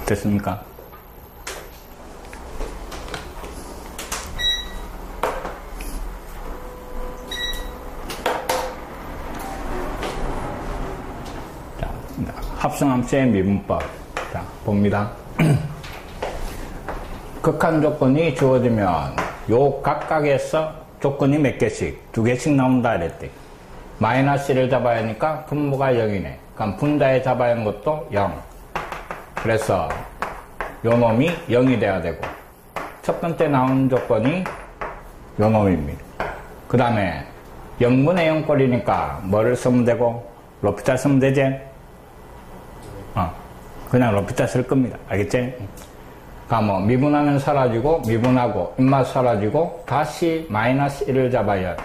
됐습니까? 자, 합성함수의 미분법. 자, 봅니다. 극한 조건이 주어지면 요 각각에서 조건이 몇 개씩, 2개씩 나온다 이랬대. 마이너스 1을 잡아야 하니까 분모가 0이네. 그럼 분자에 잡아야 하는 것도 0. 그래서 요 놈이 0이 돼야 되고, 첫 번째 나온 조건이 요 놈입니다. 그 다음에 0분의 0꼴이니까 뭐를 쓰면 되고, 로피탈 쓰면 되지? 그냥 로피탈 쓸 겁니다. 알겠지? 그러면 미분하면 사라지고, 미분하고, 입맛 사라지고, 다시 마이너스 1을 잡아야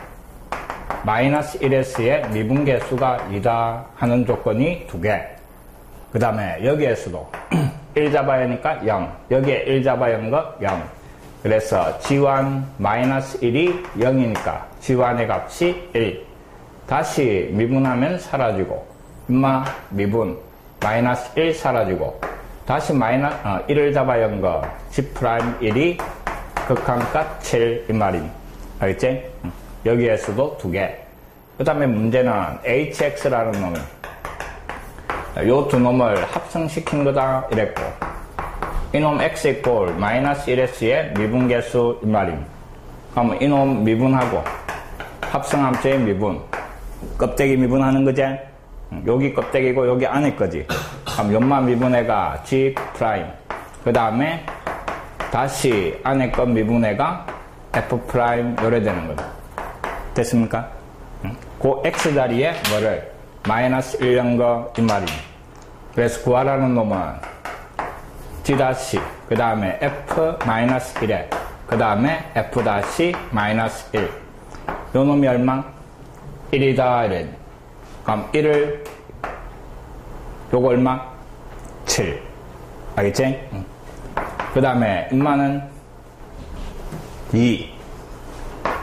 마이너스 1S의 미분 개수가 2다 하는 조건이 2개. 그 다음에 여기에서도 1 잡아야 하니까 0. 여기에 1 잡아야 하는 거 0. 그래서 G1 마이너스 1이 0이니까 G1의 값이 1. 다시 미분하면 사라지고, 임마 미분 마이너스 1 사라지고, 다시 1을 잡아야 하는 거 G'1이 극한값 7 이 말임. 알겠지? 여기에서도 2개. 그 다음에 문제는 HX라는 놈이 요 두 놈을 합성시킨 거다 이랬고, 이놈 X 이꼴 마이너스 1S의 미분계수 이 말임. 그러면 이놈 미분하고 합성함수의 미분, 껍데기 미분하는 거지? 여기 껍데기고 여기 안에 거지. 그럼 연마 미분해가 G', 그 다음에 다시 안에 것 미분해가 F' 요래 되는 거죠. 됐습니까? 그 X 자리에 뭐를 마이너스 1 연 거 이 말입니다. 그래서 구하라는 놈은 G', 그 다음에 F 마이너스 1에, 그 다음에 F 마이너스 1. 요 놈이 얼마? 1이다 이래. 그럼 1을 요거 얼마? 7. 알겠지? 그 다음에 인마는 2.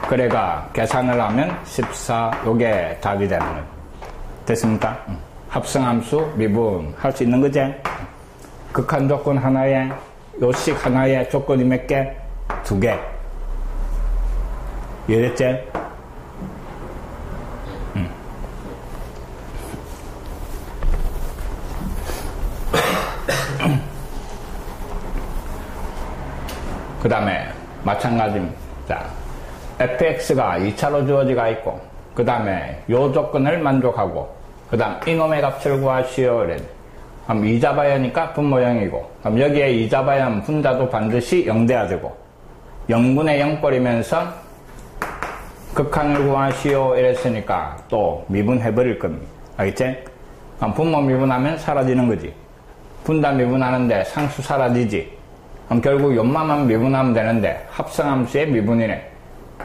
그래가 계산을 하면 14. 요게 답이 되는 거예요. 됐습니까? 합성함수 미분 할 수 있는 거지? 극한 조건 하나에, 요식 하나에 조건이 몇 개? 2개. 이해됐지? 그 다음에 마찬가지입니다. 자, fx가 2차로 주어지가 있고, 그 다음에 요 조건을 만족하고, 그 다음 이놈의 값을 구하시오 이래. 그럼 2 잡아야 하니까 분모 0이고, 그럼 여기에 2 잡아야 하면 분자도 반드시 0 돼야 되고, 0분의 0꼴이면서 극한을 구하시오 이랬으니까 또 미분해버릴 겁니다. 알겠지? 그럼 분모 미분하면 사라지는 거지. 분자 미분하는데 상수 사라지지. 그럼 결국 연마만 미분하면 되는데 합성함수의 미분이네.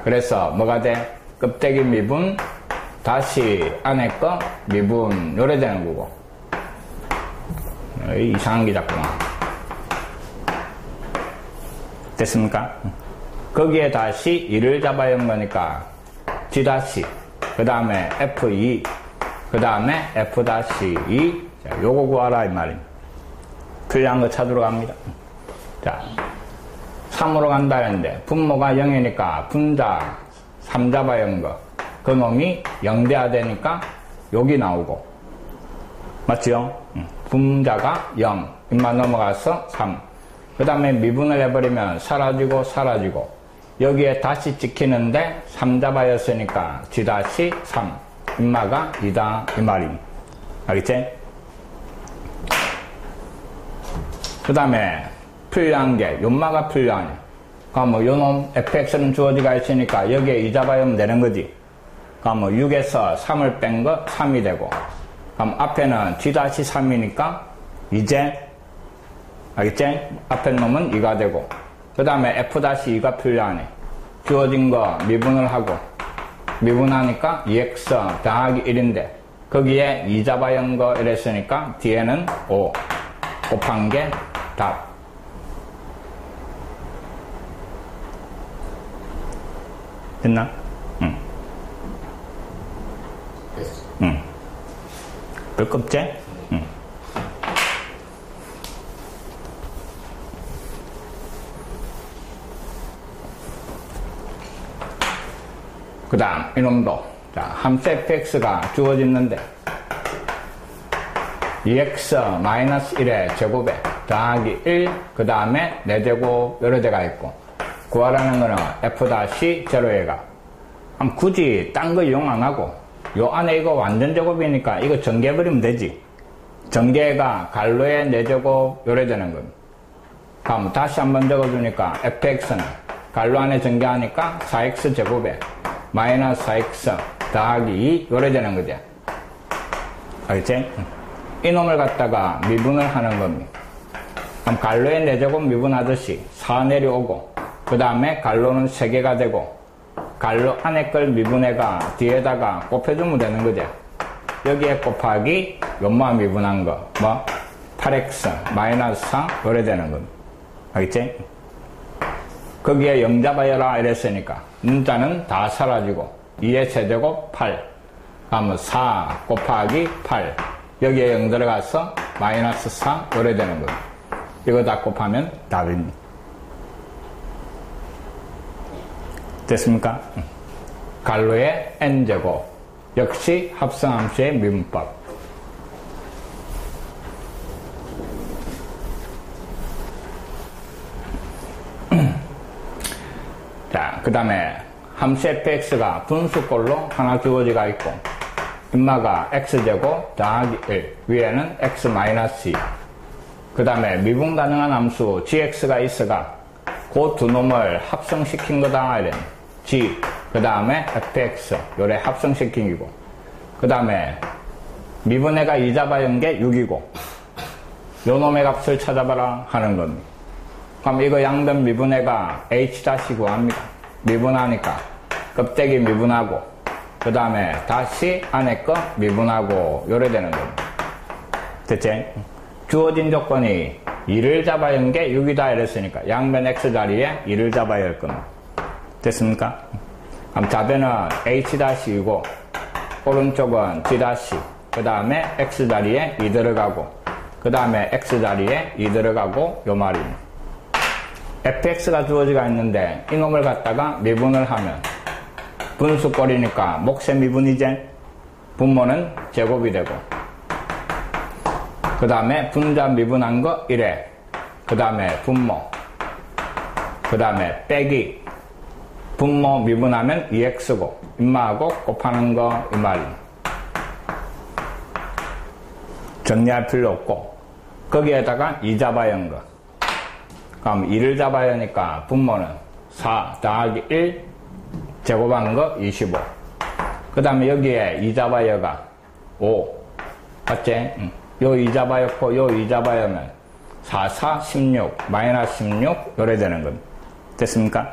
그래서 뭐가 돼? 껍데기 미분 다시 안에 거 미분 요래 되는 거고. 이상한 게 자꾸만. 됐습니까? 거기에 다시 2를 잡아야 하는 거니까 G', 그 다음에 F2, 그 다음에 F'2. 자, 요거 구하라 이 말입니다. 필요한 거 찾으러 갑니다. 자, 3으로 간다 했는데 분모가 0이니까 분자 3 잡아야 하는 거, 그 놈이 0 돼야 되니까 여기 나오고, 맞지요? 분자가 0 입만 넘어가서 3. 그 다음에 미분을 해버리면 사라지고 사라지고, 여기에 다시 찍히는데 3 잡아야 했으니까 G'3 입마가 2다 이 말임. 알겠지? 그 다음에 필요한 게 연마가 필요하네. 그럼 뭐 요놈 fx는 주어지가 있으니까 여기에 2 잡아야 하면 되는 거지. 그럼 뭐 6에서 3을 뺀 거 3이 되고, 그럼 앞에는 G'3이니까 이제, 알겠지? 앞에 놈은 2가 되고, 그 다음에 F'2가 필요하네. 주어진 거 미분을 하고, 미분하니까 2x 더하기 1인데 거기에 2 잡아야 하는 거 이랬으니까 뒤에는 5 곱한 게 답. 됐나? 응. 응. 별거 없지? 응. 그 다음 이놈도 자 함수 fx가 주어졌는데 2x-1의 제곱에 더하기 1, 그 다음에 4제곱 여러 개가 있고 구하라는 거는 f-0가 굳이 딴 거 이용 안 하고 요 안에 이거 완전 제곱이니까 이거 전개해버리면 되지. 전개가 갈로에 4제곱 요래 되는 겁니다. 그럼 다시 한번 적어주니까 fx는 갈로 안에 전개하니까 4x 제곱에 마이너스 4x 더하기 2 요래 되는 거죠. 알겠지? 이놈을 갖다가 미분을 하는 겁니다. 그럼 갈로에 4제곱 미분하듯이 4 내려오고 그 다음에 갈로는 3개가 되고 갈로 안에 걸 미분해가 뒤에다가 곱해주면 되는 거죠. 여기에 곱하기 요마 미분한 거 뭐 8x 마이너스 4 요래 되는 겁니다. 알겠지? 거기에 0 잡아여라 이랬으니까 문자는 다 사라지고 2의 세제곱 8 그러면 4 곱하기 8 여기에 0 들어가서 마이너스 4 요래 되는 겁니다. 이거 다 곱하면 답입니다. 됐습니까? 갈로의 n제곱 역시 합성함수의 미분법. 자, 그 다음에 함수 fx가 분수꼴로 하나 주어지가 있고 인마가 x제곱 더하기 1 위에는 x-2 그 다음에 미분 가능한 함수 gx가 있어가 그 두 놈을 합성시킨 거다 이래. g 그 다음에 fx 요래 합성시킨 기고 그 다음에 미분해가 2 잡아연 게 6이고 요 놈의 값을 찾아봐라 하는 겁니다. 그럼 이거 양변 미분해가 h 구합니다. 미분하니까 껍데기 미분하고 그 다음에 다시 안에 거 미분하고 요래 되는 겁니다. 됐지? 주어진 조건이 2를 잡아야 한 게 6이다 이랬으니까 양변 x 자리에 2를 잡아야 할 겁니다. 됐습니까? 그럼 좌변은 h-이고 오른쪽은 g- 그 다음에 x 자리에 2 들어가고 그 다음에 x 자리에 2 들어가고 요 말입니다. fx가 주어지가 있는데 이놈을 갖다가 미분을 하면 분수꼴이니까 몫의 미분이제 분모는 제곱이 되고 그 다음에 분자 미분한 거 1에 그 다음에 분모 그 다음에 빼기 분모 미분하면 2x고 인마하고 곱하는 거 이 말입니다. 정리할 필요 없고 거기에다가 2 잡아야 한 거 그럼 2를 잡아야 하니까 분모는 4 더하기 1 제곱한 거 25 그 다음에 여기에 2 잡아야가 5 맞지? 요 2 잡아였고 요 2 잡아야면 4, 4, 16 마이너스 16 요래 되는 겁니다. 됐습니까?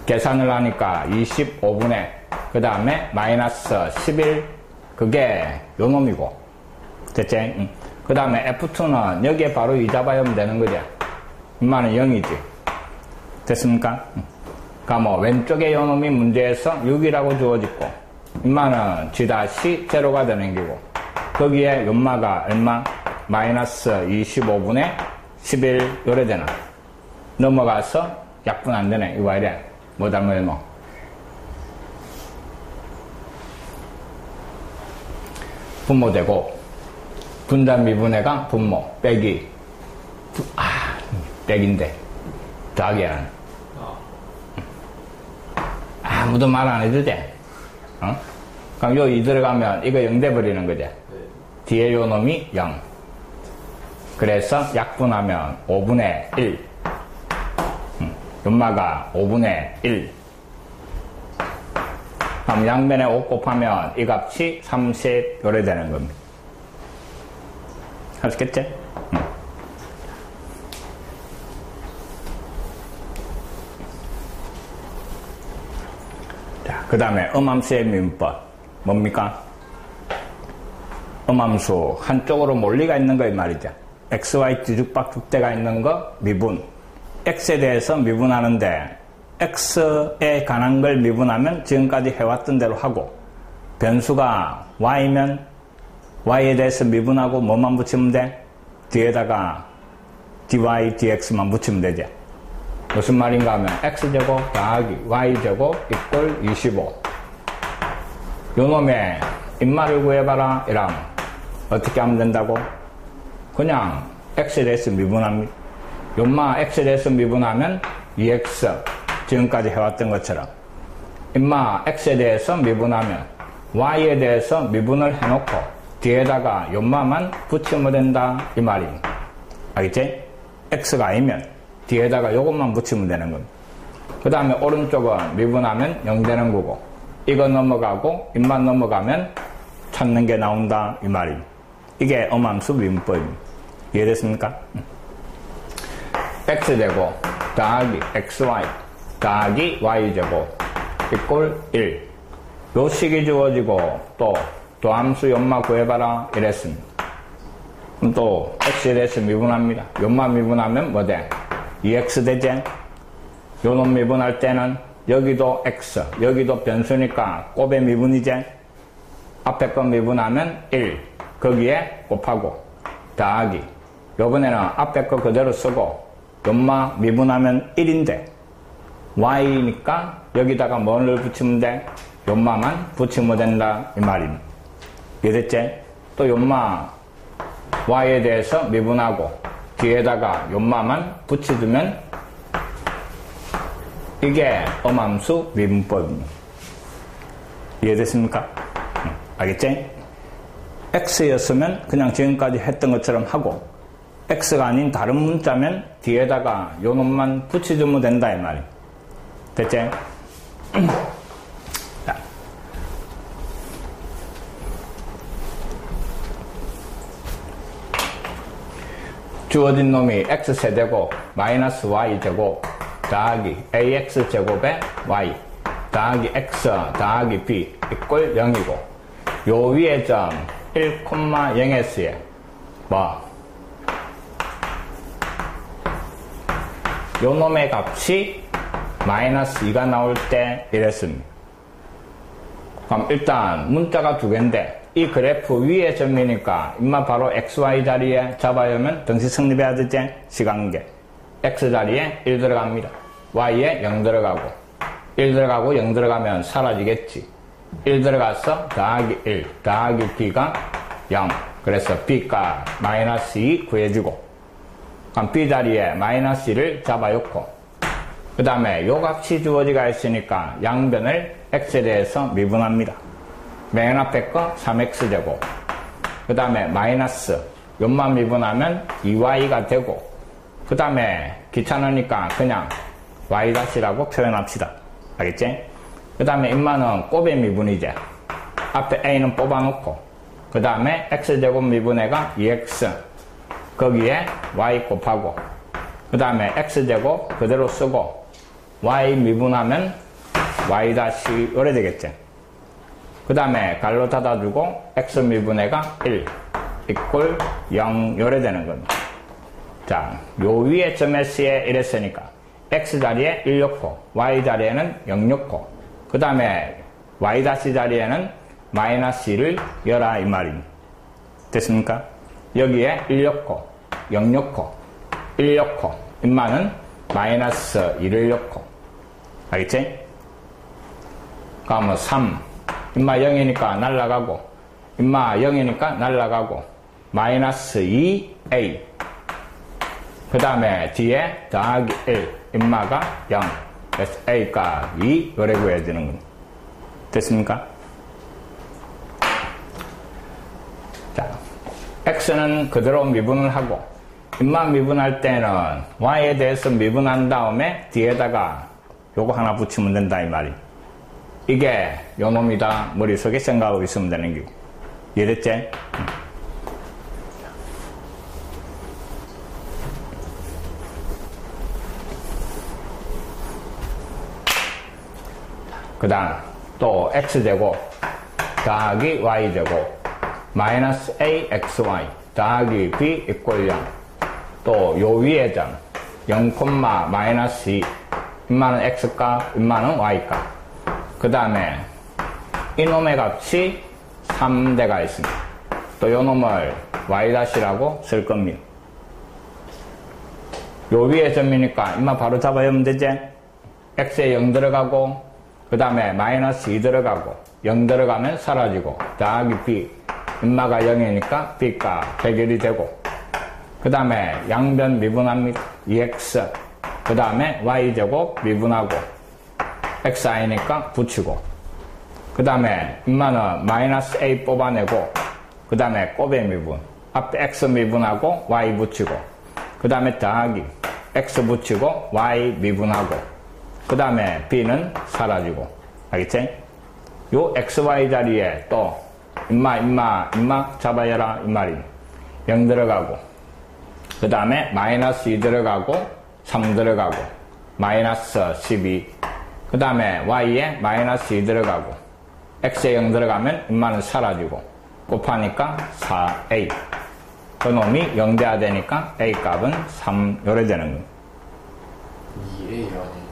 계산을 하니까 25분의 그 다음에 마이너스 11 그게 요 놈이고 됐지? 그 다음에 F2는 여기에 바로 2 잡아야면 되는 거지. 인마는 0이지. 됐습니까? 그러니까 뭐 왼쪽에 요 놈이 문제에서 6이라고 주어졌고 인마는 G-0가 되는 기고 거기에 연마가 얼마? 마이너스 25분의 11 요래 되나? 넘어가서 약분 안 되네. 이거 이래. 뭐 잘못했노? 분모 되고 분자 미분해가 분모 빼기 빼기인데 더하기 하는 아무도 말 안 해도 돼. 어? 그럼 요 2 들어가면 이거 0 돼버리는 거지. 뒤에 요 놈이 0. 그래서 약분하면 5분의 1. 연마가 5분의 1. 그럼 양변에 5 곱하면 이 값이 30 요래 되는 겁니다. 아시겠지? 자, 그 다음에 음함수의 미분법. 뭡니까? 음함수 한쪽으로 몰리가 있는 거 이 말이죠. xy 뒤죽박죽대가 있는 거 미분. x에 대해서 미분하는데 x에 관한 걸 미분하면 지금까지 해왔던 대로 하고 변수가 y면 y에 대해서 미분하고 뭐만 붙이면 돼? 뒤에다가 dy, dx만 붙이면 되죠. 무슨 말인가 하면 x제곱 더하기 y제곱 이꼴 25. 요놈의 인마를 구해봐라 이러면 어떻게 하면 된다고? 그냥 x에 대해서 미분합니다. 요마 x에 대해서 미분하면 2x 지금까지 해왔던 것처럼 인마 x에 대해서 미분하면 y에 대해서 미분을 해놓고 뒤에다가 요마만 붙이면 된다 이 말입니다. 알겠지? x가 아니면 뒤에다가 요것만 붙이면 되는 겁니다. 그 다음에 오른쪽은 미분하면 0 되는 거고 이거 넘어가고 인만 넘어가면 찾는 게 나온다 이 말입니다. 이게 엄함수 미분법입니다. 이해됐습니까? x제곱 더하기 xy 더하기 y제곱 이꼴 1. 요 식이 주어지고 또 도함수 연마 구해봐라 이랬습니다. 그럼 또 x에 대해서 미분합니다. 연마 미분하면 뭐 돼? 2x 되지? 요놈 미분할 때는 여기도 x, 여기도 변수니까 곱의 미분이지? 앞에 거 미분하면 1, 거기에 곱하고 더하기. 요번에는 앞에 거 그대로 쓰고 연마 미분하면 1인데 y니까 여기다가 뭐를 붙이면 돼? 연마만 붙이면 된다 이 말입니다. 이해됐지? 또 연마 y에 대해서 미분하고 뒤에다가 연마만 붙여주면 이게 엄함수 미분법입니다. 이해됐습니까? 알겠지? x였으면 그냥 지금까지 했던 것처럼 하고 x가 아닌 다른 문자면 뒤에다가 요놈만 붙여주면 된다 이 말이에요. 됐지? 자. 주어진 놈이 x세제곱 마이너스 y제곱 더하기 ax제곱에 y 더하기 x 더하기 b 이꼴 0이고 요 위에 점 1,0s에 뭐 요 놈의 값이 마이너스 2가 나올 때 이랬습니다. 그럼 일단 문자가 두 개인데 이 그래프 위에 점이니까 인마 바로 xy 자리에 잡아야 하면 등식 성립해야 되지? 시간계 x 자리에 1 들어갑니다. y에 0 들어가고 1 들어가고 0 들어가면 사라지겠지. 1 들어가서 더하기 1 더하기 b가 0 그래서 b가 마이너스 2 구해주고 그럼 b 자리에 마이너스 1을 잡아놓고 그 다음에 요 값이 주어지가 있으니까 양변을 x에 대해서 미분합니다. 맨 앞에 거 3x제곱 그 다음에 마이너스 요만 미분하면 2y가 되고 그 다음에 귀찮으니까 그냥 y-라고 표현합시다. 알겠지? 그 다음에 인마는 곱의 미분이지. 앞에 a는 뽑아놓고 그 다음에 x제곱 미분해가 2x 거기에 y 곱하고 그 다음에 x제곱 그대로 쓰고 y 미분하면 y 다시 요래 되겠지. 그 다음에 갈로 닫아주고 x 미분해가 1 이꼴 0 요래 되는 겁니다. 자, 요 위에 점 S에 이랬으니까 x 자리에 1 넣고 y 자리에는 0 넣고 그 다음에 y 다시 자리에는 마이너스 1을 열라 이 말입니다. 됐습니까? 여기에 1 넣고 0 넣고 1 넣고 인마는 마이너스 1을 넣고 알겠지? 그러면 3 인마 0이니까 날라가고 인마 0이니까 날라가고 마이너스 2a 그 다음에 뒤에 더하기 1 인마가 0 그래서 a가 2 요래 구해야 되는 겁니다. 됐습니까? 자, x는 그대로 미분을 하고 인마 미분할 때는 y에 대해서 미분한 다음에 뒤에다가 요거 하나 붙이면 된다 이 말이. 이게 요놈이다 머릿속에 생각하고 있으면 되는 거고. 이해됐지? 그 다음 또 x제곱 더하기 y제곱 마이너스 axy 더하기 b 이꼴 0 또 요 위에 점 0, 마이너스 2 인마는 x값 인마는 y값 그 다음에 이놈의 값이 3대가 있습니다. 또 요놈을 y-라고 쓸 겁니다. 요 위에 점이니까 임마 바로 잡아 외우면 되지? x에 0 들어가고 그 다음에 마이너스 2 들어가고 0 들어가면 사라지고 더하기 b 임마가 0이니까 b가 해결이 되고 그 다음에 양변 미분합니다. 2x 그 다음에 y제곱 미분하고 xi니까 붙이고 그 다음에 임마는 마이너스 a 뽑아내고 그 다음에 곱의 미분 앞에 x 미분하고 y 붙이고 그 다음에 더하기 x 붙이고 y 미분하고 그 다음에 b는 사라지고 알겠지? 요 xy 자리에 또 임마 잡아야라 이 말이 0 들어가고 그 다음에 마이너스 2 들어가고 3 들어가고 마이너스 12 그 다음에 y에 마이너스 2 들어가고 x에 0 들어가면 임마는 사라지고 곱하니까 4a 그놈이 0 돼야 되니까 a 값은 3 요래 되는 거예요. 2a가 아니에요.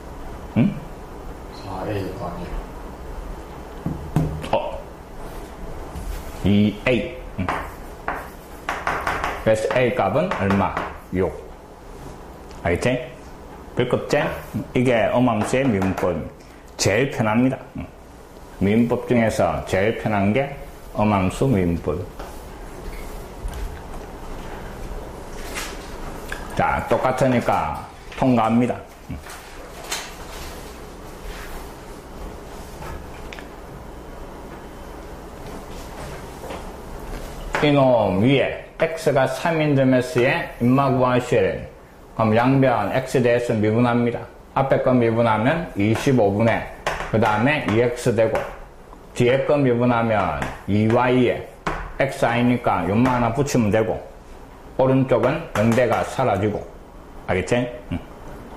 응? 4a가 아니에요. 2a 그래서 a 값은 얼마? 6 알겠지? 불껍질 이게 어맘수의 미분법 제일 편합니다. 미분법 중에서 제일 편한 게 어맘수 미분법. 자 똑같으니까 통과합니다. 이놈 위에 x가 3인 점에서의 임마 구하셔야 돼. 그럼 양변 x에 대해서 미분합니다. 앞에 거 미분하면 25분의 그 다음에 2x 되고 뒤에 거 미분하면 2y에 xi니까 요만 하나 붙이면 되고 오른쪽은 0대가 사라지고 알겠지?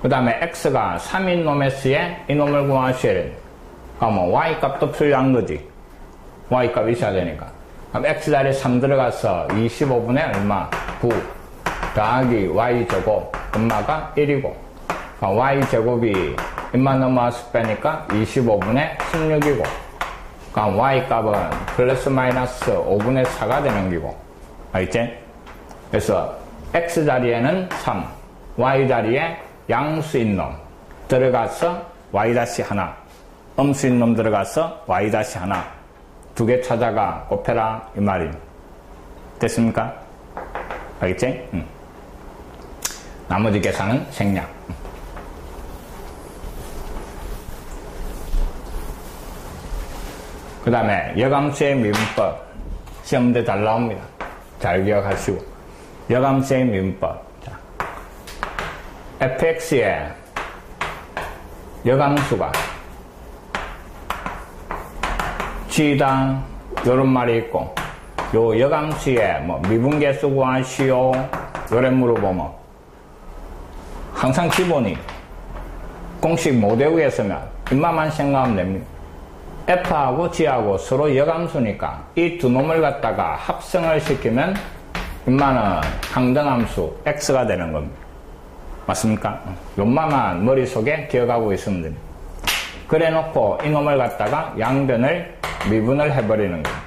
그 다음에 x가 3인 놈에서의 이놈을 구하셔야 돼. 그러면 y값도 필요한 거지. y값 있어야 되니까. 그럼 x자리에 3 들어가서 25분의 얼마? 9 더하기 y제곱 엄마가 1이고 y제곱이 1만 넘어와서 빼니까 25분의 16이고 그럼 y값은 플러스 마이너스 5분의 4가 되는 기고 알겠지? 그래서 x자리에는 3 y자리에 양수인 놈 들어가서 y-1 음수인 놈 들어가서 y-1 두 개 찾아가 곱해라 이 말이 됐습니까? 알겠지? 나머지 계산은 생략. 그 다음에 여감수의 미분법 시험문제 잘 나옵니다. 잘 기억하시고 여감수의 미분법 자, fx의 여감수가 g당 요런 말이 있고 요 여감수의 뭐 미분계수 구하시오 요래 물어보면 항상 기본이 공식 못 외우겠으면 입만만 생각하면 됩니다. f하고 g하고 서로 여감수니까 이 두 놈을 갖다가 합성을 시키면 입만은 항등함수 x가 되는 겁니다. 맞습니까? 요만만 머릿속에 기억하고 있으면 됩니다. 그래 놓고 이 놈을 갖다가 양변을 미분을 해버리는 거예요.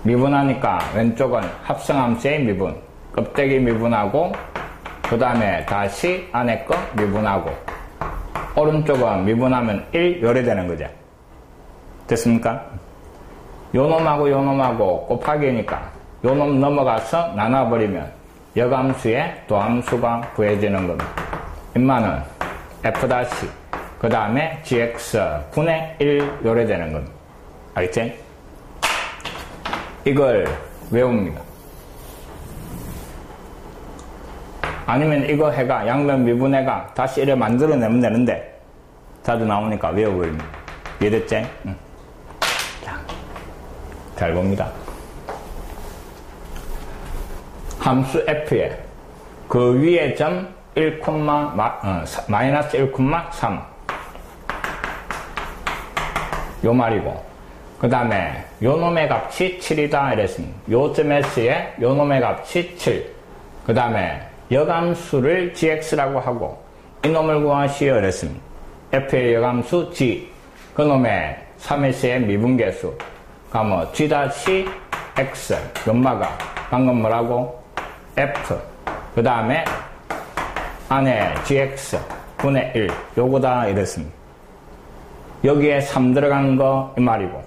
미분하니까 왼쪽은 합성함수의 미분, 껍데기 미분하고 그 다음에 다시 안에 거 미분하고 오른쪽은 미분하면 1 요래 되는 거죠. 됐습니까? 요 놈하고 요 놈하고 곱하기니까 요 놈 넘어가서 나눠버리면 여감수의 도함수가 구해지는 겁니다. 인마는 f' 그 다음에 gx 분의 1 요래 되는 겁니다. 알겠지? 이걸 외웁니다. 아니면 이거 해가 양변 미분해가 다시 이래 만들어내면 되는데 자주 나오니까 외워버립니다. 이해됐지? 응. 자, 잘 봅니다. 함수 f에 그 위에 점 1, 마이너스 1,3 요 말이고 그 다음에 요 놈의 값이 7이다 이랬습니다. 요 점에서의 요 놈의 값이 7 그 다음에 여감수를 gx라고 하고 이 놈을 구하시오 이랬습니다. f의 여감수 g 그 놈의 3에서의 미분계수 그러면 g-x 연마가 방금 뭐라고? f 그 다음에 안에 gx 분의 1 요거다 이랬습니다. 여기에 3 들어간 거 이 말이고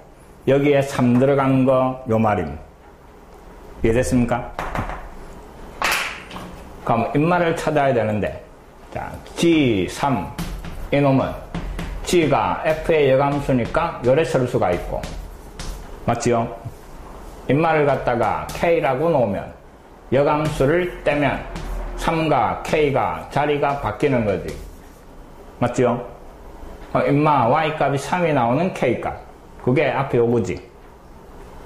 여기에 3 들어간 거 요 말입니다. 이해됐습니까? 그럼 인마를 찾아야 되는데 자, G3 이놈은 G가 F의 여감수니까 요래 쓸 수가 있고 맞지요? 인마를 갖다가 K라고 놓으면 여감수를 떼면 3과 K가 자리가 바뀌는 거지 맞지요? 인마 Y값이 3이 나오는 K값 그게 앞에 요거지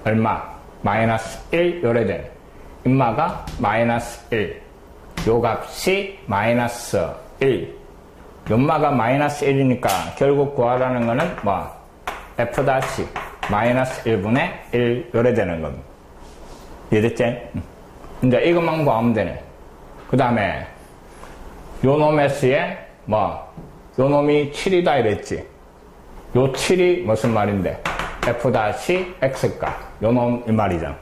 얼마? 마이너스 1 요래 돼 인마가 마이너스 1 요 값이 마이너스 1 연마가 마이너스 1이니까 결국 구하라는 거는 뭐 F 다시 마이너스 1분의 1 요래 되는 겁니다. 이해됐지? 이제 이것만 구하면 되네. 그 다음에 요 놈의 수에 뭐 요 놈이 7이다 이랬지. 요 7이 무슨 말인데 F 다시 X값 요 놈 이 말이죠.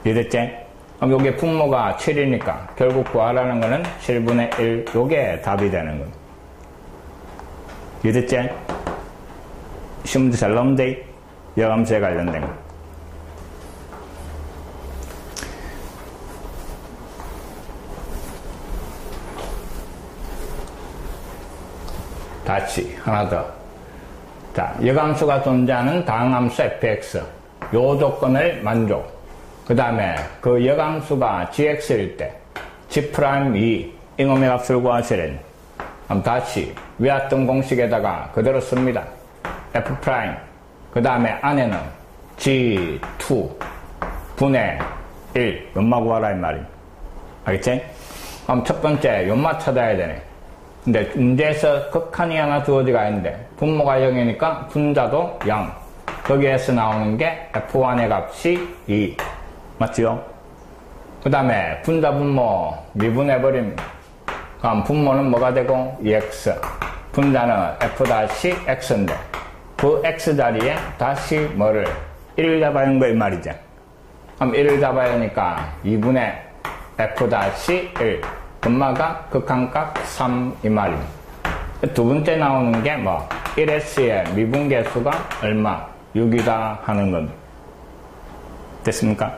이해됐지? 그럼 요게 분모가 7이니까 결국 구하라는 거는 7분의 1 요게 답이 되는 겁니다. 이해됐지? 시험 문제 잘 나오는데 여감수에 관련된 거. 다시 하나 더. 자, 여감수가 존재하는 다항함수 fx 요 조건을 만족. 그 다음에 그 여감수가 gx일 때 g'2 이놈의 값을 구하시려니 그럼 다시 위왔던 공식에다가 그대로 씁니다. f' 그 다음에 안에는 g2 분의 1 연마 구하라 이 말입니다. 알겠지? 그럼 첫 번째 연마 찾아야 되네. 근데 문제에서 극한이 하나 주어지가 있는데 분모가 0이니까 분자도 0 거기에서 나오는 게 f1의 값이 2 맞지요? 그 다음에 분자 분모 미분해버립니다. 그럼 분모는 뭐가 되고 2x 분자는 f-x인데 그 x 자리에 다시 뭐를 1을 잡아야 하는 거 이 말이죠. 그럼 1을 잡아야 하니까 2분의 f-1 분모가 극한값 3 이 말입니다. 두 번째 나오는 게 뭐 1s의 미분계수가 얼마 6이다 하는 겁니다. 됐습니까?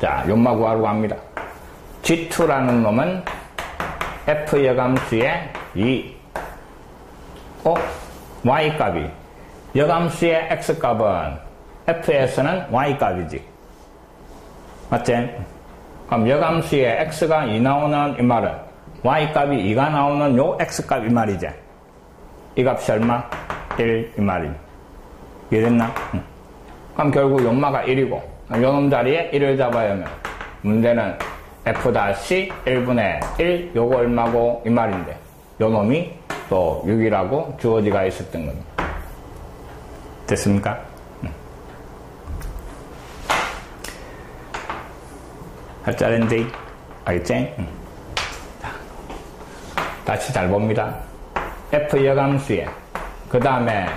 자, 연마 구하러 갑니다. G2라는 놈은 F 여감수의 2. Y값이. 여감수의 X값은 F에서는 Y값이지. 맞지? 그럼 여감수의 X가 2 나오는 이 말은 Y값이 2가 나오는 요 X값 이 말이지. 이 값이 얼마? 1 이 말이지. 이해됐나? 그럼 결국 연마가 1이고 요놈 자리에 1을 잡아야 하면 문제는 f-1분의 1 요거 얼마고 이 말인데 요놈이 또 6이라고 주어지가 있었던 겁니다. 됐습니까? 할 줄 아는데 알겠지? 다시 잘 봅니다. f 여감수에 그 다음에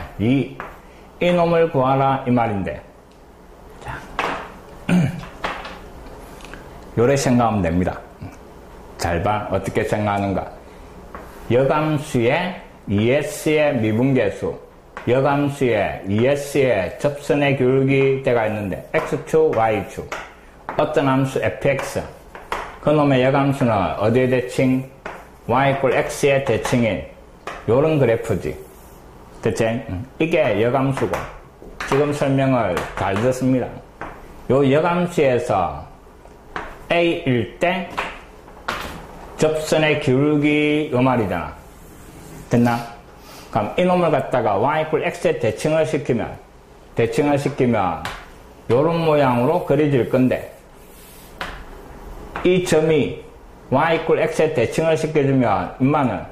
이놈을 구하라 이 말인데 자 요래 생각하면 됩니다. 잘 봐. 어떻게 생각하는가. 여감수의 ES의 미분계수 여감수의 ES의 접선의 기울기 때가 있는데 X축, Y축 어떤 함수 fx 그놈의 여감수는 어디의 대칭? y = x의 대칭인 요런 그래프지. 대체 이게 여감수고 지금 설명을 잘 듣습니다. 요 여감수에서 A일 때 접선의 기울기 요 말이잖아. 됐나? 그럼 이놈을 갖다가 y = x에 대칭을 시키면 요런 모양으로 그려질 건데 이 점이 y = x에 대칭을 시켜주면 인마는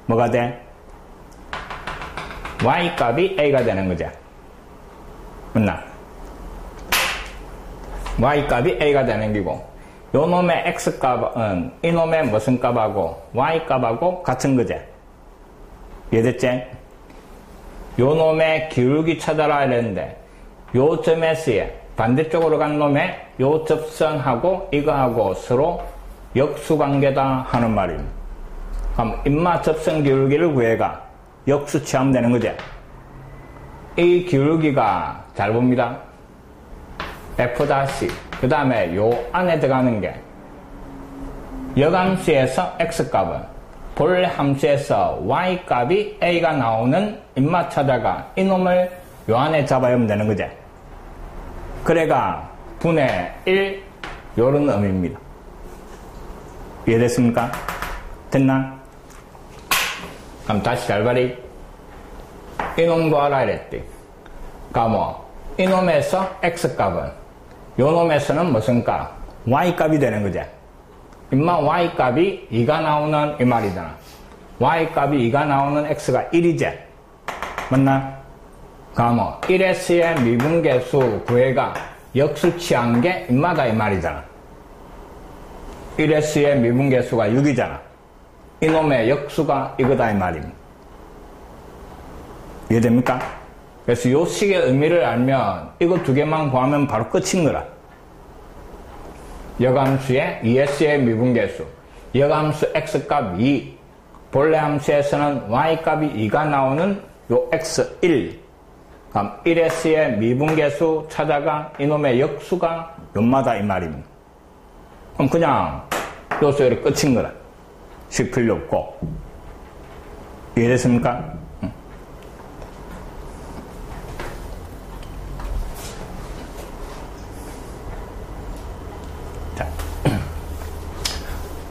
뭐가 돼? y 값이 a가 되는 거죠. 맞나? y 값이 a가 되는 기고 요 놈의 x 값은 이놈의 무슨 값하고 y 값하고 같은 거죠. 이해됐지? 요 놈의 기울기 찾아라 이랬는데 요 점에서의 반대쪽으로 간 놈의 요 접선하고 이거하고 서로 역수관계다 하는 말입니다. 그럼 인마 접선 기울기를 구해가 역수 취하면 되는 거지. 이 기울기가 잘 봅니다. f' 그 다음에 요 안에 들어가는 게 역함수에서 x값은 본래 함수에서 y값이 a가 나오는 인마 찾아가 이놈을 요 안에 잡아오면 되는 거지. 그래가 분의 1 요런 의미입니다. 이해됐습니까? 됐나? 그럼 다시 잘 봐리. 이놈 구하라 이랬지. 그러니까 뭐 이놈에서 x값은 요놈에서는 무슨 값? y값이 되는 거지. 인마 y값이 2가 나오는 이 말이잖아. y값이 2가 나오는 x가 1이지. 맞나? 그럼 뭐 1s의 미분계수 구해가 역수 취한 게 인마다 이 말이잖아. 1s의 미분계수가 6이잖아. 이놈의 역수가 이거다 이 말입니다. 이해됩니까? 그래서 요 식의 의미를 알면 이거 두 개만 구하면 바로 끝인 거라. 역함수의 2s의 미분계수, 역함수 x값 2, 본래 함수에서는 y값이 2가 나오는 요 x1, 그럼 1s의 미분계수 찾아가 이놈의 역수가 요마다 이 말입니다. 그럼 그냥 요소 이렇게 끝인 거라. 식 필요 없고. 이해됐습니까? 자,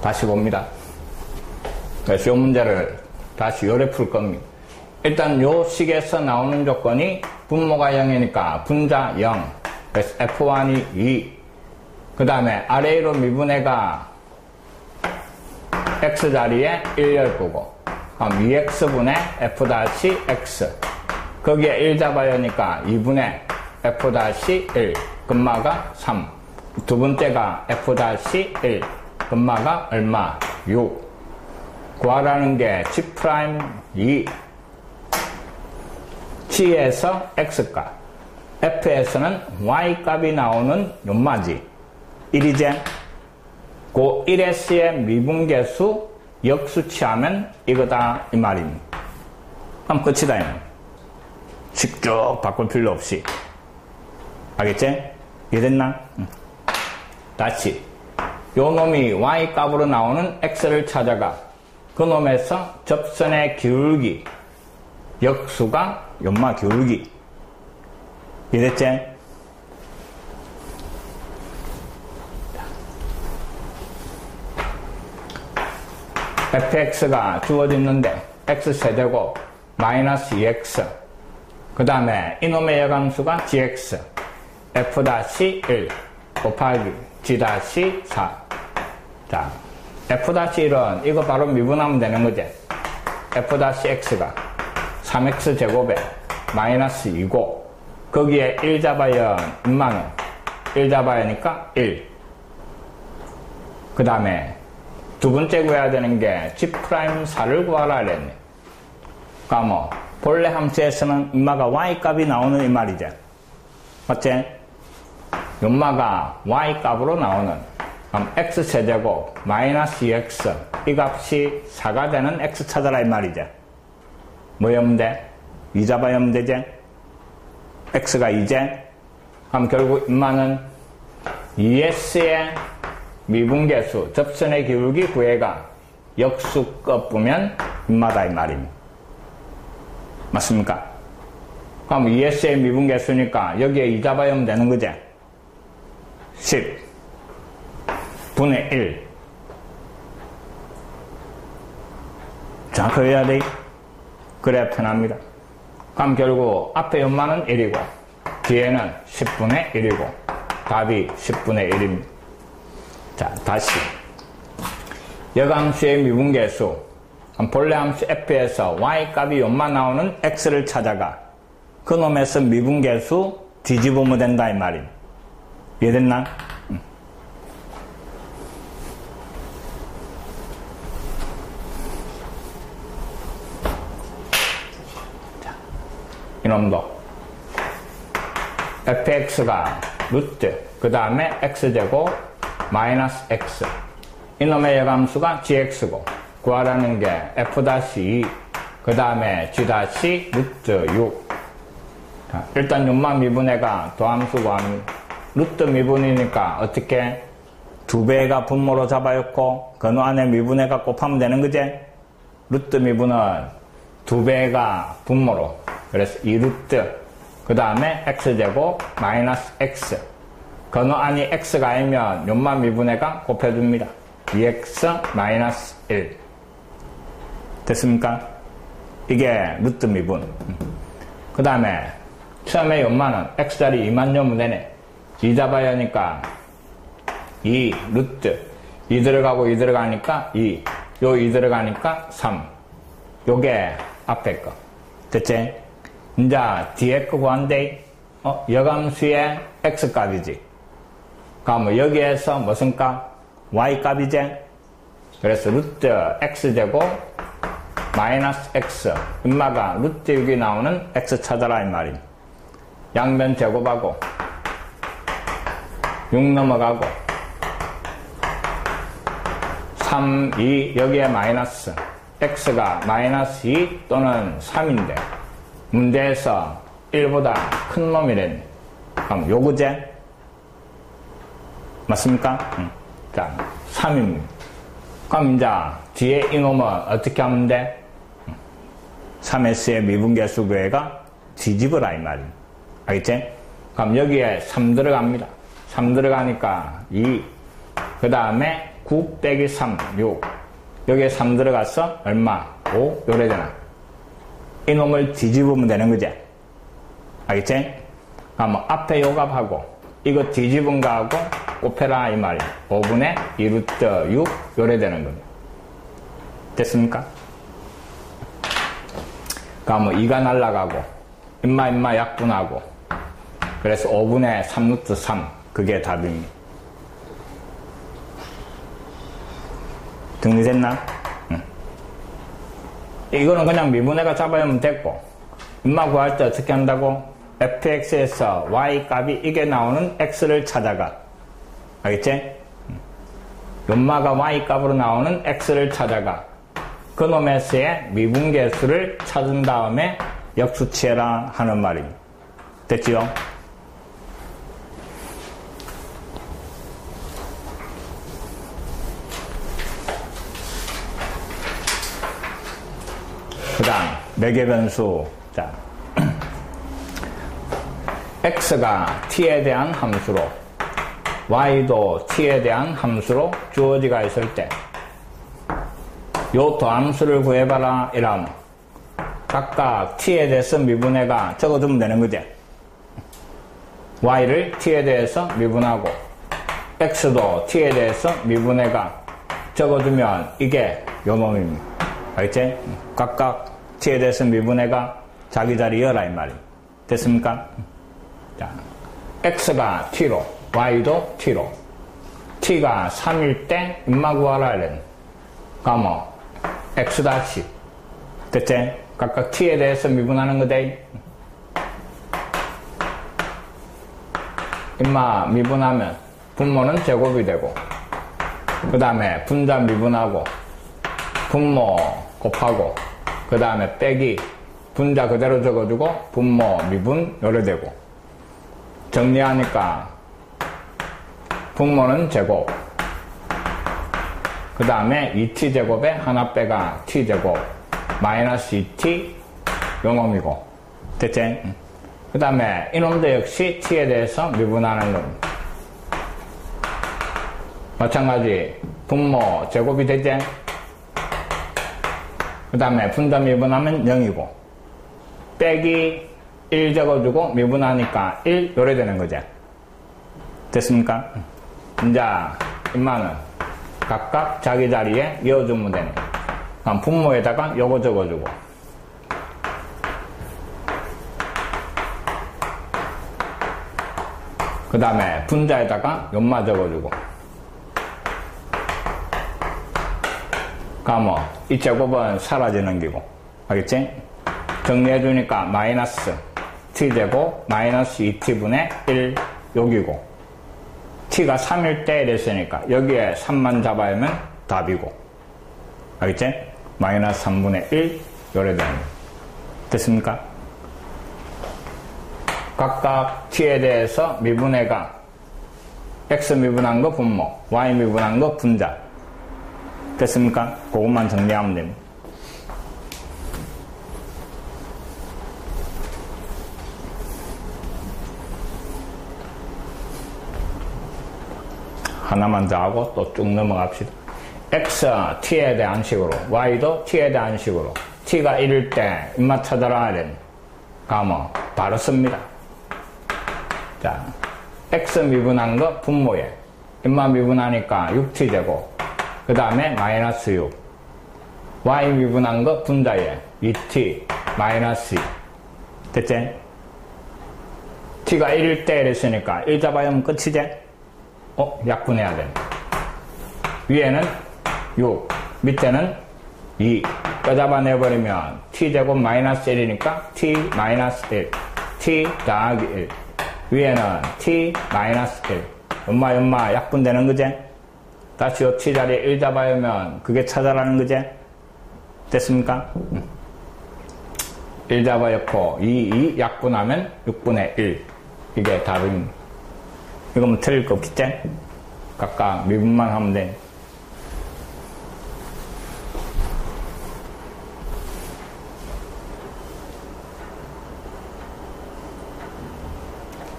다시 봅니다. 그래서 이 문제를 다시 요래 풀 겁니다. 일단 요 식에서 나오는 조건이 분모가 0이니까 분자 0. 그래서 f1이 2. 그 다음에 아래로 미분해가 x자리에 1열 거고, 그럼 2x분의 f-x. 거기에 1 잡아야 하니까 2분의 f-1. 금마가 3. 두 번째가 f-1. 금마가 얼마? 6. 구하라는 게 g'2. g에서 x값. f에서는 y값이 나오는 요마지. 1이제. 그 1s의 미분계수 역수 취하면 이거다 이 말입니다. 그럼 끝이다 이는. 직접 바꿀 필요 없이. 알겠지? 이해됐나? 다시 요 놈이 y값으로 나오는 x를 찾아가 그 놈에서 접선의 기울기 역수가 연마 기울기. 이해됐지? fx가 주어졌는데 x세제곱 마이너스 2x 그 다음에 이놈의 역함수가 gx f-1 곱하기 g-4. 자, f-1은 이거 바로 미분하면 되는 거지. f-x가 3x 제곱에 마이너스 2고 거기에 1 잡아야 인마는 1 잡아야 하니까 1. 그 다음에 두 번째 구해야 되는 게 g'4를 구하라 그랬네. 그러니까 뭐 본래 함수에서는 인마가 y값이 나오는 이 말이지. 맞지? 연마가 y값으로 나오는 그럼 x세제곱 마이너스 2x 이 값이 4가 되는 x 찾아라 이 말이지. 뭐 하면 돼? 2 잡아야 하면 되지? x가 2제? 그럼 결국 인마는 2s의 미분계수 접선의 기울기 구해가 역수껏 보면 인마다 이 말입니다. 맞습니까? 그럼 2s의 미분계수니까 여기에 2 잡아야 하면 되는 거지? 10 분의 1 정확하게 해야 돼. 그래야 편합니다. 그럼 결국 앞에 연마는 1이고 뒤에는 10분의 1이고 답이 10분의 1입니다. 자, 다시 역함수의 미분계수 본래 함수 f에서 y값이 연마 나오는 x를 찾아가 그 놈에서 미분계수 뒤집으면 된다 이 말임. 이해됐나? 자, 이놈도 fx가 루트 그 다음에 x제곱 마이너스 x 이놈의 역함수가 gx고 구하라는 게 f-2 그 다음에 g-루트 6. 자, 일단 연마 미분해가 도함수 구합니다. 루트 미분이니까 어떻게 2배가 분모로 잡아였고 그 안에 미분해가 곱하면 되는 거지? 루트 미분은 2배가 분모로, 그래서 2루트 그 다음에 x제곱 마이너스 x, 그 안이 x가 아니면 연마 미분해가 곱해줍니다. 2x 마이너스 1 됐습니까? 이게 루트 미분. 그 다음에 처음에 연마는 x자리 2만 넣으면 되네. 2 잡아야 하니까 2 루트 2 들어가고 2 들어가니까 2, 요 2 들어가니까 3. 요게 앞에 거 됐지? 이제 뒤에 거 구한데 여감수의 x값이지. 그럼 여기에서 무슨 값? y값이지? 그래서 루트 x제곱 마이너스 x, 인마가 루트 6이 나오는 x 찾아라 이 말임. 양변 제곱하고 6 넘어가고 3, 2 여기에 마이너스 x가 마이너스 2 또는 3인데 문제에서 1보다 큰 놈이랬네. 그럼 요거제? 맞습니까? 자, 3입니다. 그럼 이제 뒤에 이놈은 어떻게 하면 돼? 3s의 미분계수 구해가 뒤집어라 이 말이야. 알겠지? 그럼 여기에 3 들어갑니다. 3 들어가니까 2, 그 다음에 9 빼기 3, 6. 여기에 3 들어갔어? 얼마? 5? 요래잖아. 이놈을 뒤집으면 되는 거지. 알겠지? 그럼 앞에 요 값하고 이거 뒤집은 거하고 곱해라 이 말이야. 5분의 2루트 6 요래 되는 겁니다. 됐습니까? 그럼 2가 날라가고 인마 약분하고 그래서 5분의 3루트 3 그게 답입니다. 정리됐나? 응. 이거는 그냥 미분해가 잡아야면 됐고 인마 구할 때 어떻게 한다고? fx에서 y 값이 이게 나오는 x를 찾아가. 알겠지? 연마가 y 값으로 나오는 x를 찾아가. 그놈에서의 미분계수를 찾은 다음에 역수치해라 하는 말입니다. 됐지요? 그 다음 매개변수. 자, x가 t에 대한 함수로 y도 t에 대한 함수로 주어지가 있을 때 요 도함수를 구해봐라 이러면 각각 t에 대해서 미분해가 적어두면 되는 거지. y를 t에 대해서 미분하고 x도 t에 대해서 미분해가 적어두면 이게 요 놈입니다. 알겠지? 각각 t에 대해서 미분해가 자기 자리 여라 이 말이. 됐습니까? 자, x가 t로 y도 t로 t가 3일 때 인마 구하라 이랬네. 그럼 x 다시 됐지? 각각 t에 대해서 미분하는 거대. 인마 미분하면 분모는 제곱이 되고 그 다음에 분자 미분하고 분모 곱하고 그 다음에 빼기 분자 그대로 적어주고 분모 미분 요래되고 정리하니까 분모는 제곱 그 다음에 2t제곱에 하나 빼가 t제곱 마이너스 2t 요놈이고 됐지? 그 다음에 이놈도 역시 t에 대해서 미분하는 겁니다. 마찬가지 분모 제곱이 되지? 그 다음에 분자 미분하면 0이고 빼기 1 적어주고 미분하니까 1 요래 되는 거지. 됐습니까? 이제 인마는 각각 자기 자리에 이어주면 되네. 그럼 분모에다가 요거 적어주고 그 다음에 분자에다가 연마 적어주고 그럼 이 제곱은 사라지는 기고 알겠지? 정리해주니까 마이너스 t제곱 마이너스 2t분의 1 여기고 t가 3일 때 이랬으니까 여기에 3만 잡아야면 답이고 알겠지? 마이너스 3분의 1 요래 되는 거. 됐습니까? 각각 t에 대해서 미분해가 x 미분한 거 분모, y 미분한 거 분자. 됐습니까? 그것만 정리하면 됩니다. 하나만 더 하고 또 쭉 넘어갑시다. x, t에 대한 식으로, y도 t에 대한 식으로. t가 1일 때 입맛 찾아라 이랬네. 가면 바로 씁니다. 자, x 미분한 거 분모에 입맛 미분하니까 6t제곱. 그 다음에 마이너스 6. y 미분한 거 분자에 2t 마이너스 2. 됐지? t가 1일 때 이랬으니까 1 잡아야면 끝이지? 약분해야 돼. 위에는 6, 밑에는 2. 껴잡아내버리면 t제곱 마이너스 1이니까 t 마이너스 1. t 더하기 1. 위에는 t 마이너스 1. 엄마 약분되는 거지? 다시 요 t 자리에 1 잡아오면 그게 찾아라는 거지? 됐습니까? 1 잡아놓고 2 약분하면 6분의 1. 이게 답입니다. 이거 뭐 틀릴 거 없겠지? 각각 미분만 하면 돼.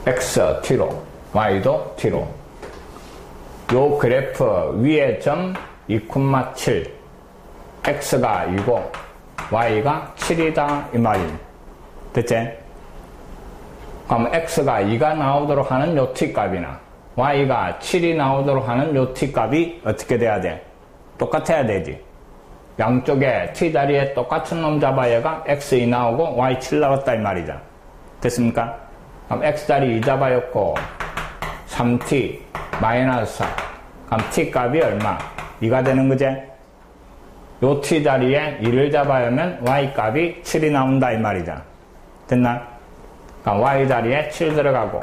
x t로, y도 t로. 요 그래프 위에 점 2,7. x가 2고 y가 7이다 이 말입니다. 됐지? 그럼 x가 2가 나오도록 하는 요 t 값이나 y가 7이 나오도록 하는 요 t 값이 어떻게 돼야 돼? 똑같아야 되지. 양쪽에 t 자리에 똑같은 놈 잡아야가 x2 나오고 y7 나왔다 이 말이죠. 됐습니까? 그럼 x 자리 2 잡아였고 3t 마이너스 4. 그럼 t 값이 얼마? 2가 되는 거지? 요 t 자리에 2를 잡아야면 y 값이 7이 나온다 이 말이죠. 됐나? 그럼 y 자리에 7 들어가고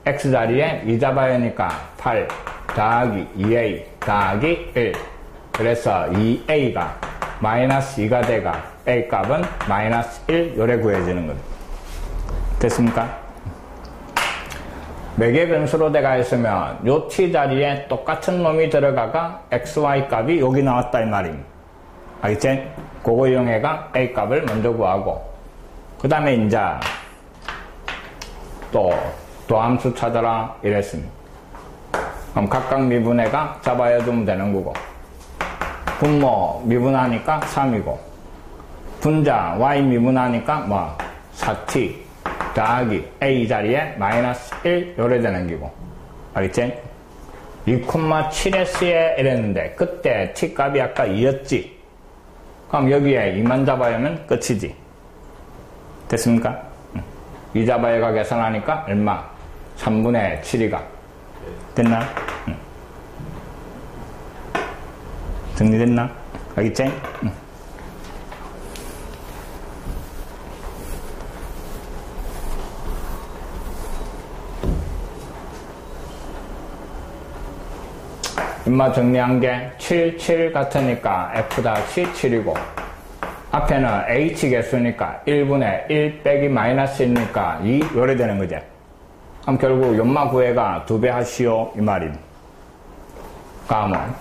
x 자리에 2 잡아야 하니까 8 더하기 2a 더하기 1. 그래서 2a가 마이너스 2가 돼가 a 값은 마이너스 1 요래 구해지는 거죠. 됐습니까? 매개 변수로 돼가 있으면 요 t 자리에 똑같은 놈이 들어가가 xy 값이 여기 나왔다 이 말입니다. 알겠지? 그거 이용해가 a 값을 먼저 구하고 그 다음에 이제 또 도함수 찾아라 이랬습니다. 그럼 각각 미분해가 잡아야 주면 되는 거고 분모 미분하니까 3이고 분자 y 미분하니까 뭐 4t 더하기 a 자리에 마이너스 1 요래 되는 기고 알겠지? 2,7s에 이랬는데 그때 t 값이 아까 2였지. 그럼 여기에 2만 잡아야면 끝이지. 됐습니까? 2 잡아야가 계산하니까 얼마? 3분의 7이가 됐나? 정리됐나? 알겠지? 인마 정리한 게 7, 7 같으니까 f-7이고 앞에는 h 개수니까 1분의 1 빼기 마이너스 1이니까 2 요래 되는 거지. 그럼 결국 연마 구해가 2배 하시오 이 말입니다. 그러면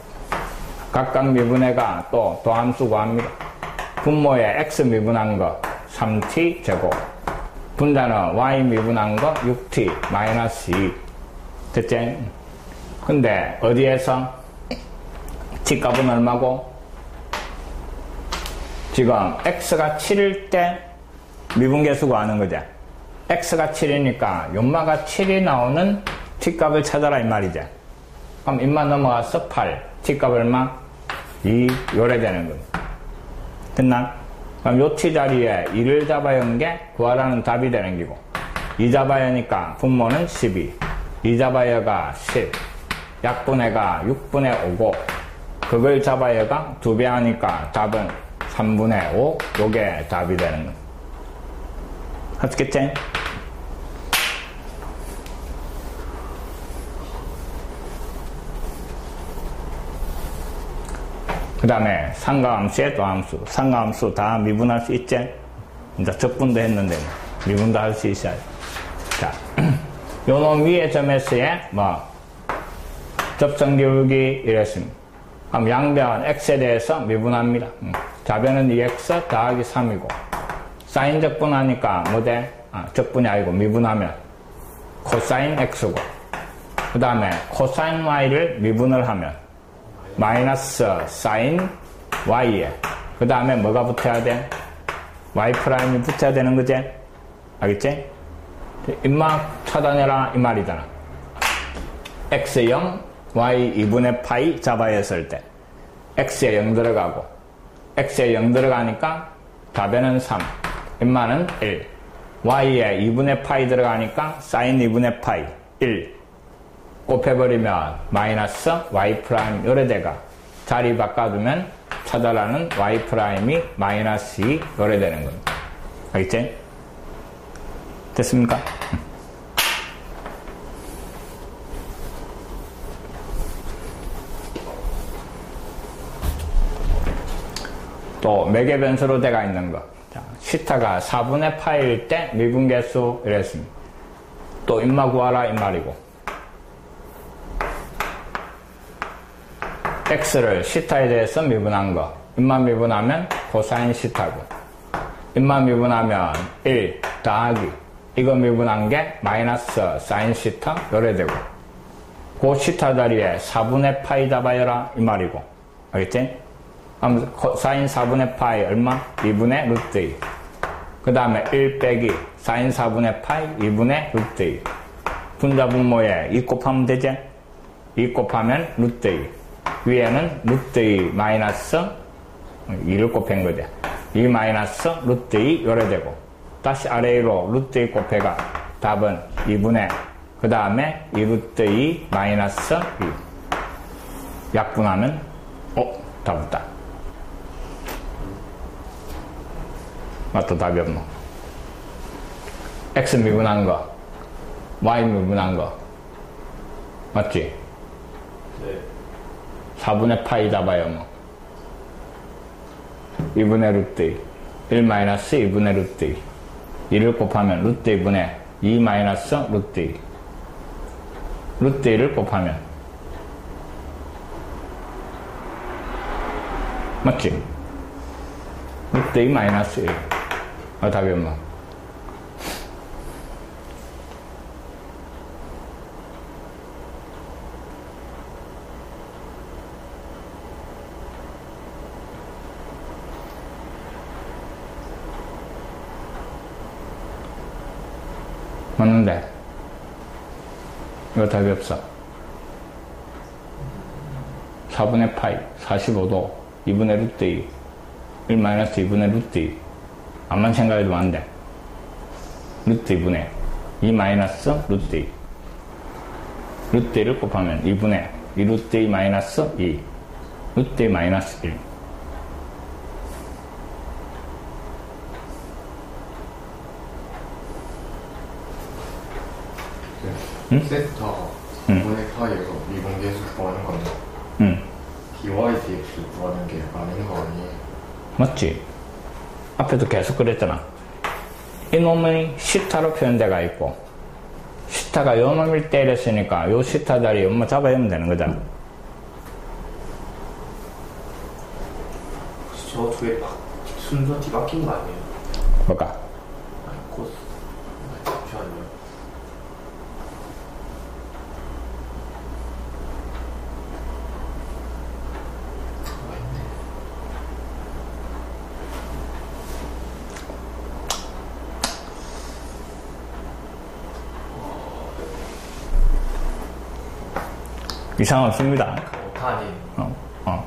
각각 미분해가 또 도함수 구합니다. 분모에 x 미분한 거 3t 제곱 분자는 y 미분한 거 6t 마이너스 2 됐지? 근데 어디에서 t 값은 얼마고? 지금 x가 7일 때 미분계수 구하는 거죠. x가 7이니까 연마가 7이 나오는 t 값을 찾아라 이 말이죠. 그럼 입마 넘어가서 8 t 값 얼마? 2 요래 되는 거예요. 됐나? 그럼 요 t 자리에 2를 잡아야 하는 게 구하라는 답이 되는 거고 2 잡아야 하니까 분모는 12 2 잡아야가 10 약분해가 6분의 5고 그걸 잡아야가 2배 하니까 답은 3분의 5 요게 답이 되는 거예요. 아시겠지? 그 다음에 상가함수에 도함수. 상가함수 다 미분할 수 있지? 이제 적분도 했는데, 미분도 할 수 있어야 돼. 자, 요 놈 위의 점에서의 접점 기울기 이랬습니다. 그럼 양변 x에 대해서 미분합니다. 좌변은 2x 더하기 3이고, 사인 적분하니까 뭐대? 적분이 아니고 미분하면 코사인 x고, 그 다음에 코사인 y를 미분을 하면 마이너스 사인 y에, 그 다음에 뭐가 붙어야 돼? y 프라임이 붙어야 되는 거지? 알겠지? 임막 차단해라 이 말이잖아. x0, y 2분의 파이 잡아야 했을 때 x에 0 들어가고, x에 0 들어가니까 답에는 3, 임마는 1, y에 2분의 파이 들어가니까 사인 2분의 파이 1 곱해버리면 마이너스 y 프라임 요래대가 자리 바꿔두면 차단하는 y 프라임이 마이너스 2 요래되는 겁니다. 알겠지? 됐습니까? 또 매개 변수로 돼가 있는 거. 자, 시타가 4분의 파일 때 미분계수 이랬습니다. 또 임마 구하라 이 말이고, x를 시타에 대해서 미분한 거, 임마 미분하면 코사인 시타고, 임마 미분하면 1 더하기 이거 미분한 게 마이너스 사인 시타 요래 되고, 그 시타 자리에 4분의 파이 잡아여라 이 말이고, 알겠지? 그럼 사인 4분의 파이 얼마? 2분의 루트 2. 그 다음에 1 빼기 사인 4분의 파이 2분의 루트 2. 분자 분모에 2 곱하면 되지? 2 곱하면 루트 2. 위에는 루트 2 마이너스 2를 곱한 거지. 2 마이너스 루트 2 요래 되고, 다시 아래로 루트 2 곱해가 답은 2분의, 그 다음에 2 루트 2 마이너스 2. 약분하면 답 없다. 또 답이 없노. x 미분한 거, y 미분한 거 맞지? 네. 4분의 파이 잡아요 뭐. 2분의 루트 2 1 마이너스 2분의 루트 2 2를 곱하면 루트 2분의 2 마이너스 루트 2 루트 2를 곱하면 맞지? 루트 2 마이너스 1. 답이 없나? 맞는데 이거 답이 없어. 4분의 파이 45도 2분의 루트 2 1 마이너스 2분의 루트 2 암만 생각해도 안 돼. 루트 2분의 2 마이너스 루트 2 루트 2를 곱하면 2분의 2 루트 2 마이너스 2 루트 2 마이너스 1. 응? 세타 5분의 파이에서 미분계수 구하는 건데, dydx 구하는 게 아닌 거 아니에요? 맞지? 앞에도 계속 그랬잖아. 이놈의 시타로 표현돼가 있고, 시타가 요 놈일 때 이랬으니까 요 시타 자리에 엄마 잡아야면 되는 거잖아. 저쪽에 순서 뒤바뀐 거 아니에요? 뭐가? 아니, 코스. 잠시만요. 이상 없습니다. 오타니.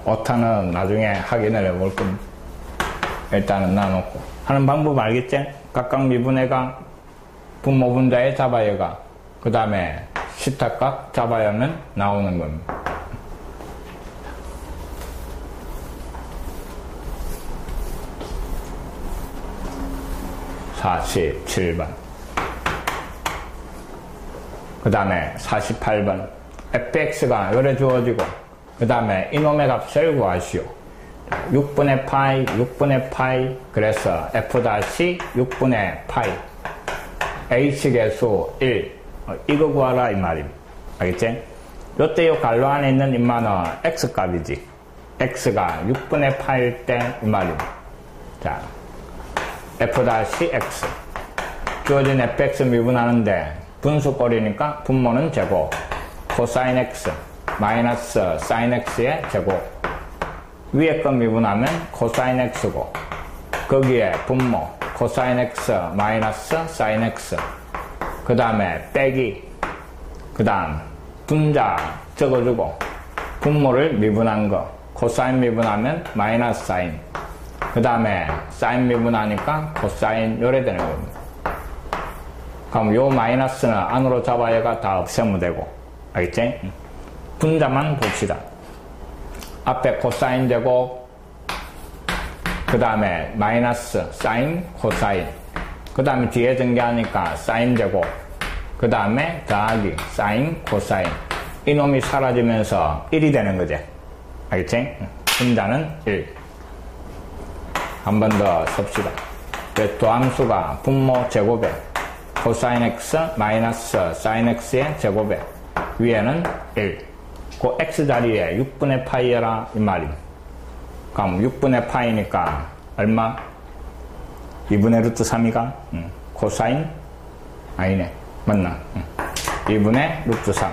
오타는 나중에 확인을 해볼 겁니다. 일단은 놔놓고. 하는 방법 알겠지? 각각 미분해가 분모 분자에 잡아여가, 그 다음에 시타각 잡아야면 나오는 겁니다. (47번) 그 다음에 48번 fx가 요래 주어지고, 그 다음에 이놈의 값을 구하시오. 6분의 파이, 6분의 파이, 그래서 F-6분의 파이. H계수 1. 이거 구하라, 이 말입니다. 알겠지? 요때 요 갈로 안에 있는 인마는 X값이지. X가 6분의 파일 때 이 말입니다. 자, F-X. 주어진 fx 미분하는데 분수꼴이니까 분모는 제곱. 코사인 X 마이너스 사인 X의 제곱. 위에 거 미분하면 코사인 X고, 거기에 분모 코사인 X 마이너스 사인 X, 그 다음에 빼기, 그 다음 분자 적어주고, 분모를 미분한 거 코사인 미분하면 마이너스 사인, 그 다음에 사인 미분하니까 코사인 요래 되는 겁니다. 그럼 요 마이너스는 안으로 잡아야가 다 없애면 되고, 알겠지? 분자만 봅시다. 앞에 코사인 제곱, 그 다음에 마이너스 사인 코사인, 그 다음에 뒤에 전개하니까 사인 제곱, 그 다음에 더하기 사인 코사인. 이놈이 사라지면서 1이 되는 거지. 알겠지? 분자는 1. 한 번 더 씁시다. 도함수가 분모 제곱에 코사인 x 마이너스 사인 x의 제곱에 위에는 1. 그 x 자리에 6분의 파이여라 이 말입니다. 그럼 6분의 파이니까 얼마? 2분의 루트 3이가? 코사인? 아니네. 맞나? 2분의 루트 3.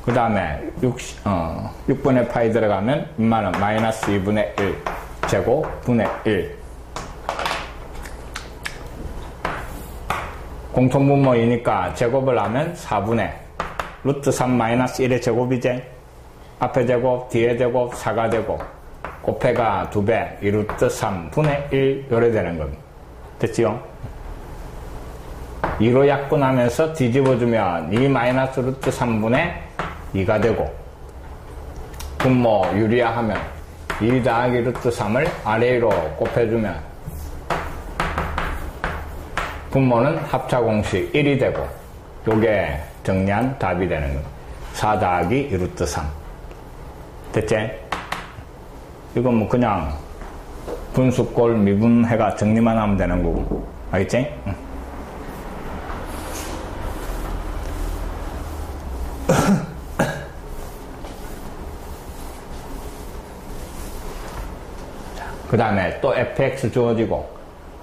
그 다음에 6분의 파이 들어가면 얼마는? 마이너스 2분의 1 제곱 분의 1. 공통분모이니까 제곱을 하면 4분의 루트 3 마이너스 1의 제곱이지. 앞에 제곱, 뒤에 제곱, 4가 되고, 곱해가 2배, 2 루트 3 분의 1 요래 되는 겁니다. 됐지요? 2로 약분하면서 뒤집어주면 2 마이너스 루트 3분의 2가 되고, 분모 유리화하면 2 더하기 루트 3을 아래로 곱해주면 분모는 합차공식 1이 되고, 요게 정리한 답이 되는 겁니다. 4 더하기 2 루트 3. 됐지? 이건 뭐 그냥 분수꼴 미분해가 정리만 하면 되는 거고. 알겠지? 응. 그 다음에 또 fx 주어지고,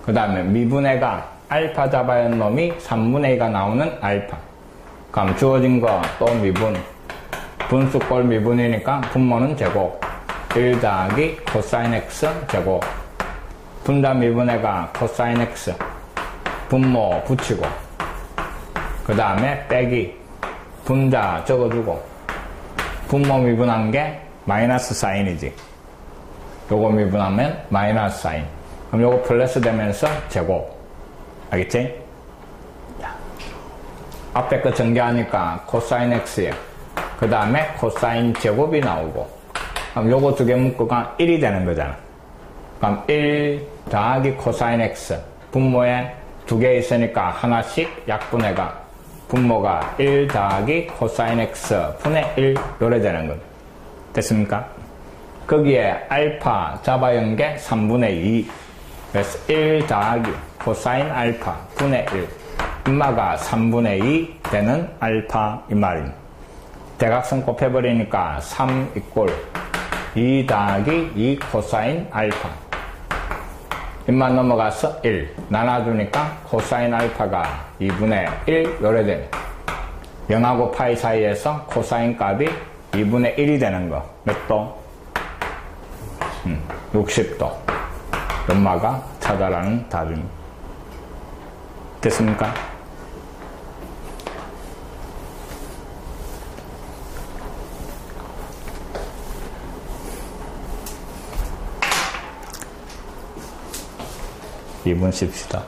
그 다음에 미분해가 알파 잡아야 하는 놈이 3분의 2가 나오는 알파. 그럼 주어진 거 또 미분. 분수꼴 미분이니까 분모는 제곱. 1 더하기 코사인 x 제곱. 분자 미분해가 코사인 x. 분모 붙이고. 그 다음에 빼기. 분자 적어주고. 분모 미분한 게 마이너스 사인이지. 요거 미분하면 마이너스 사인. 그럼 요거 플러스 되면서 제곱. 알겠지? 앞에 거 전개하니까 코사인 x에 그 다음에 코사인 제곱이 나오고, 그럼 요거 두 개 묶어가 1이 되는 거잖아. 그럼 1 더하기 코사인 x, 분모에 두 개 있으니까 하나씩 약분해가 분모가 1 더하기 코사인 x 분의 1 요래 되는 거. 됐습니까? 거기에 알파 잡아연 게 3분의 2. 그래서 1 더하기 코사인 알파 분의 1. 인마가 3분의 2 되는 알파 이 말입니다. 대각선 곱해버리니까 3 이꼴 2 더하기 2 코사인 알파. 인마 넘어가서 1 나눠주니까 코사인 알파가 2분의 1 요래 되네. 0하고 파이 사이에서 코사인 값이 2분의 1이 되는 거. 몇 도? 60도. 연마가 찾아라는 답입니다. 됐습니까? 이분 씁시다.